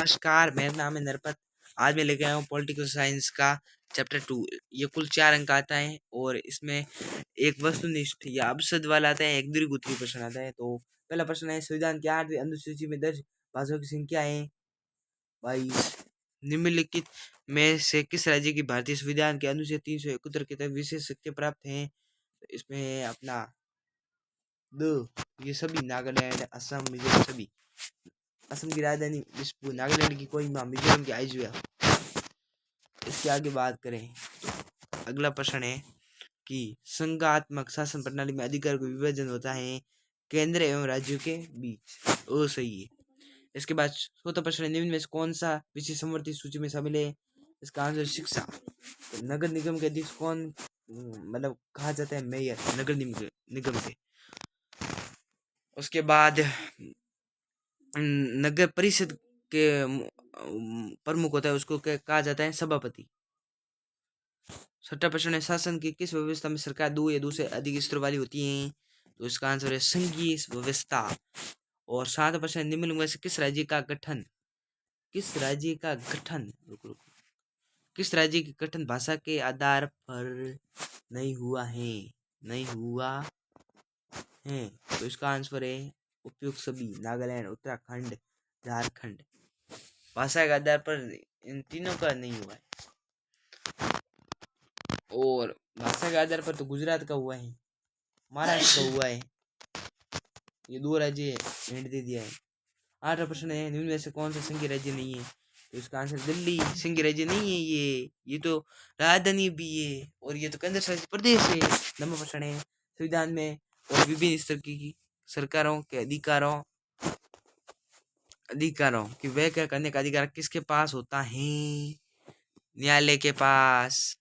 नमस्कार, मेरा नाम है नरपत। आज मैं लेके आया हूँ पॉलिटिकल साइंस का चैप्टर 2। ये कुल 4 अंक आता है और इसमें एक वस्तुनिष्ठ या अपशब्द वाला आता है, एक दीर्घ प्रश्न आता है। तो पहला प्रश्न है, संविधान की 8वीं अनुसूची में दर्ज भाषाओं की संख्या है 22। निम्नलिखित में से किस राज्य की भारतीय संविधान के अनुच्छेद 371 के तहत विशेष शक्ति प्राप्त है? तो इसमें है अपना दो, ये सभी नागालैंड, असम, मिजोरम सभी। असम की राजधानी दिसपुर, नागालैंड की कोहिमा, मिजोरम की आइजोल। इसके आगे बात करें तो अगला प्रश्न है कि संघात्मक शासन प्रणाली में अधिकार का विभाजन होता है केंद्र एवं राज्यों के बीच। ओ सही है। इसके बाद चौथा प्रश्न है, निम्न में से कौन सा विषय समवर्ती सूची में शामिल है? इसका आंसर शिक्षा। तो नगर निगम के अध्यक्ष कौन मतलब कहा जाता है? मेयर, नगर निगम के। उसके बाद नगर परिषद के प्रमुख होता है, उसको क्या कहा जाता है? सभापति। छठा प्रश्न है, शासन की किस व्यवस्था में सरकार दो या दो से अधिक स्तरों वाली होती है? तो इसका आंसर है संघीय व्यवस्था। और सातवां प्रश्न है, निम्नलिखित में से किस राज्य का गठन किस राज्य के गठन भाषा के आधार पर नहीं हुआ है? तो इसका आंसर है उपयुक्त सभी, नागालैंड, उत्तराखंड, झारखंड। भाषा के आधार पर इन तीनों का नहीं हुआ है। और भाषा के आधार पर तो गुजरात का हुआ है, महाराष्ट्र का हुआ है। ये दो राज्य हिंट दे दिया है। आठवां प्रश्न है, निम्न में से कौन सा संघीय राज्य नहीं है? तो इसका आंसर दिल्ली संघीय राज्य नहीं है। ये तो राजधानी भी है और ये तो केंद्र शासित प्रदेश है। नंबर प्रश्न है, संविधान में और विभिन्न स्तर की सरकारों के अधिकारों की व्याख्या करने का अधिकार किसके पास होता है? न्यायालय के पास।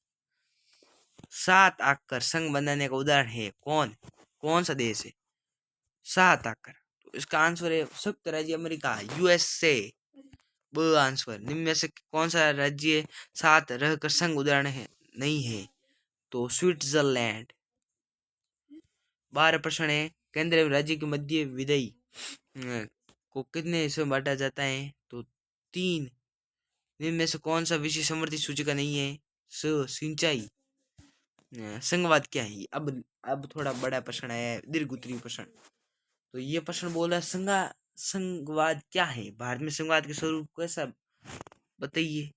7 आकर संघ बनाने का उदाहरण है कौन सा देश है? 7 आकर। तो इसका आंसर है संयुक्त राज्य अमेरिका, यूएसए। ब आंसर, निम्न में से कौन सा राज्य 7 रहकर संघ उदाहरण है नहीं है? तो स्विट्जरलैंड। 12 प्रश्न है, केंद्र एवं राज्य के मध्य विधि को कितने हिस्सों में बांटा जाता है? तो 3। निम्न में से कौन सा विषय समवर्ती सूची का नहीं है? सिंचाई। संघवाद क्या है? अब थोड़ा बड़ा प्रश्न है, दीर्घ उत्तरीय प्रश्न। तो ये प्रश्न बोल रहा है संघवाद क्या है? भारत में संघवाद के स्वरूप कैसा बताइए,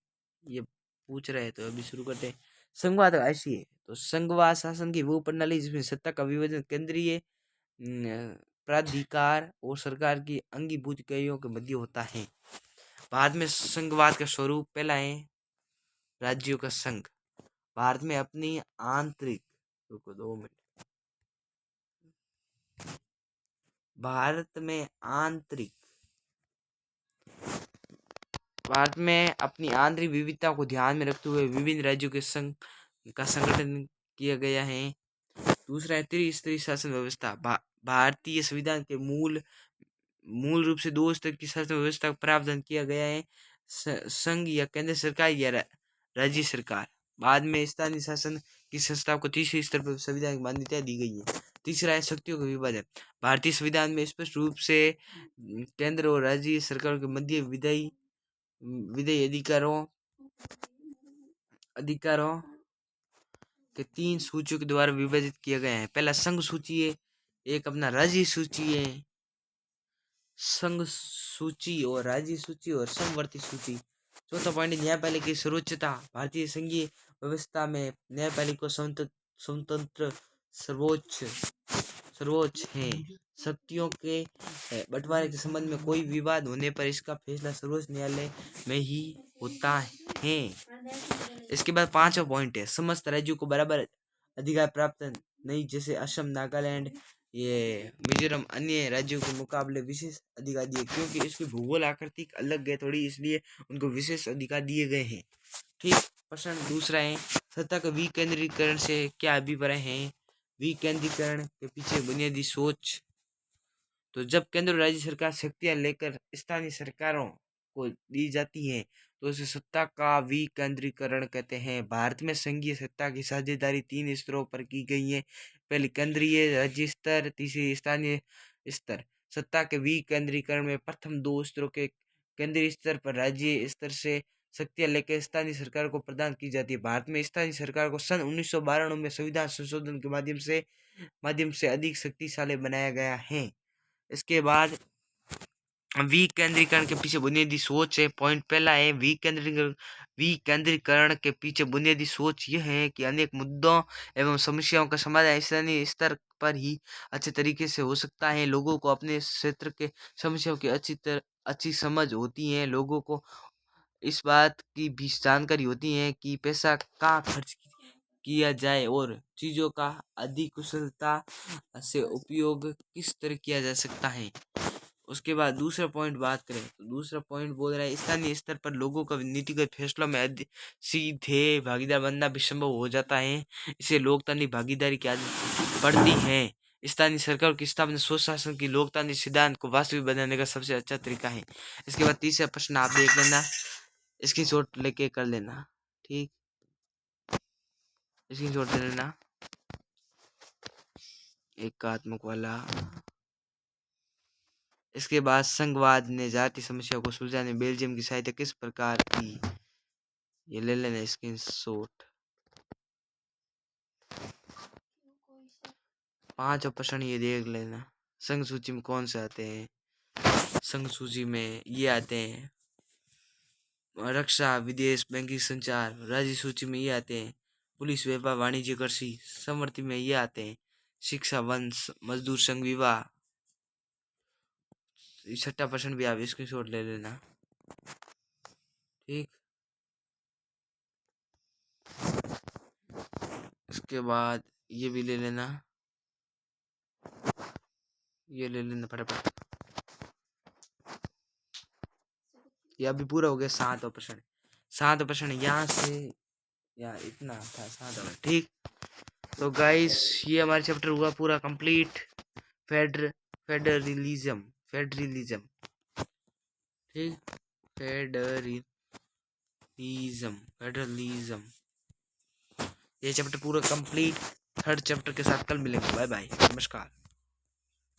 ये पूछ रहे हैं। तो अभी शुरू करते हैं। संघवाद ऐसी है, तो संघवाद शासन की वो प्रणाली जिसमें सत्ता का विभाजन केंद्रीय प्राधिकार और सरकार की अंगीभूत इकाइयों के मध्य होता है। भारत में संघवाद का स्वरूप पहला है राज्यों का संघ। भारत में अपनी आंतरिक अपनी आंतरिक विविधता को ध्यान में रखते हुए विभिन्न राज्यों के संघ का संगठन किया गया है। दूसरा है त्रिस्तरीय शासन व्यवस्था। भारतीय संविधान के मूल रूप से 2 स्तर की शासन व्यवस्था का प्रावधान किया गया है, संघ या केंद्र सरकार या राज्य सरकार। बाद में स्थानीय शासन की संस्था को तीसरे स्तर पर संविधान की मान्यता दी गई है। तीसरा है शक्तियों का विभाजन। भारतीय संविधान में स्पष्ट रूप से केंद्र और राज्य सरकारों के मध्य विधेय अधिकारों के 3 सूचियों के द्वारा विभाजित किया गया है। पहला संघ सूची है, एक अपना राज्य सूची है। संघ सूची और राज्य सूची और समवर्ती सूची। चौथा पॉइंट, न्यायपालिका की सर्वोच्चता। भारतीय संघीय व्यवस्था में न्यायपालिका को स्वतंत्र सर्वोच्च है। शक्तियों के बंटवारे के संबंध में कोई विवाद होने पर इसका फैसला सर्वोच्च न्यायालय में ही होता है। इसके बाद 5वां पॉइंट है, समस्त राज्यों को बराबर अधिकार प्राप्त नहीं, जैसे असम, नागालैंड, ये मिजोरम अन्य राज्यों के मुकाबले विशेष अधिकार दिए, क्योंकि इसकी भूगोल आकृति अलग है थोड़ी, इसलिए उनको विशेष अधिकार दिए गए हैं। ठीक। प्रश्न दूसरा है, सत्ता का विकेंद्रीकरण से क्या अभिप्राय है? विकेंद्रीकरण के पीछे बुनियादी सोच। तो जब केंद्र और राज्य सरकार शक्तियां लेकर स्थानीय सरकारों को दी जाती है तो उसे सत्ता का विकेंद्रीकरण कहते हैं। भारत में संघीय सत्ता की साझेदारी 3 स्तरों पर की गई है। पहले केंद्रीय राज्य स्तर, तीसरी स्थानीय स्तर। सत्ता के विकेंद्रीकरण में प्रथम 2 स्तरों के केंद्रीय स्तर पर राज्य स्तर से शक्तियां लेकर स्थानीय सरकार को प्रदान की जाती है। भारत में स्थानीय सरकार को सन 1992 में संविधान संशोधन के माध्यम से अधिक शक्तिशाली बनाया गया है। इसके बाद विकेंद्रीकरण के पीछे बुनियादी सोच है। पॉइंट पहला है विकेंद्रीकरण के पीछे बुनियादी सोच यह है कि अनेक मुद्दों एवं समस्याओं का समाधान स्थानीय स्तर पर ही अच्छे तरीके से हो सकता है। लोगों को अपने क्षेत्र के समस्याओं की अच्छी समझ होती है। लोगों को इस बात की भी जानकारी होती है कि पैसा कहाँ खर्च किया जाए और चीज़ों का अधिक कुशलता से उपयोग किस तरह किया जा सकता है। उसके बाद दूसरा पॉइंट बात करें तो दूसरा पॉइंट बोल रहा है स्थानीय स्तर पर लोगों का नीतिगत फैसलों में सीधे भागीदार बनना भी संभव हो जाता है। इससे लोकतांत्रिक भागीदारी की आदत बढ़ती है। स्थानीय सरकार की स्थापना स्वशासन की लोकतांत्रिक सिद्धांत को वास्तविक बनाने का सबसे अच्छा तरीका है। इसके बाद तीसरा प्रश्न आप देख लेना, स्क्रीनशॉट लेके कर लेना, ठीक, स्क्रीनशॉट ले लेना एकात्मक वाला। इसके बाद संघवाद ने जाति समस्या को सुलझाने बेल्जियम की सहायता किस प्रकार की, ये ले लेना स्क्रीनशॉट। 5 ऑप्शन ये देख लेना। संघ सूची में कौन से आते हैं? संघ सूची में ये आते हैं रक्षा, विदेश, बैंकिंग, संचार। राज्य सूची में ये आते हैं पुलिस, व्यापार, वाणिज्य, कृषि। समवर्ती में ये आते हैं शिक्षा, वंश, मजदूर संघ, विवाह। छठा प्रश्न भी आप स्क्रीनशॉट ले लेना, ठीक। इसके बाद ये भी ले लेना, ये ले लेना फटाफट। ये अभी पूरा हो गया 7 ऑप्शन। 7 ऑप्शन यहाँ से या इतना था 7 ऑप्शन, ठीक। तो गाइस ये हमारा चैप्टर हुआ पूरा कंप्लीट। फेडरलिज्म, ठीक, फेडरलिज्म। ये चैप्टर पूरा कंप्लीट। थर्ड चैप्टर के साथ कल मिलेंगे। बाय बाय, नमस्कार।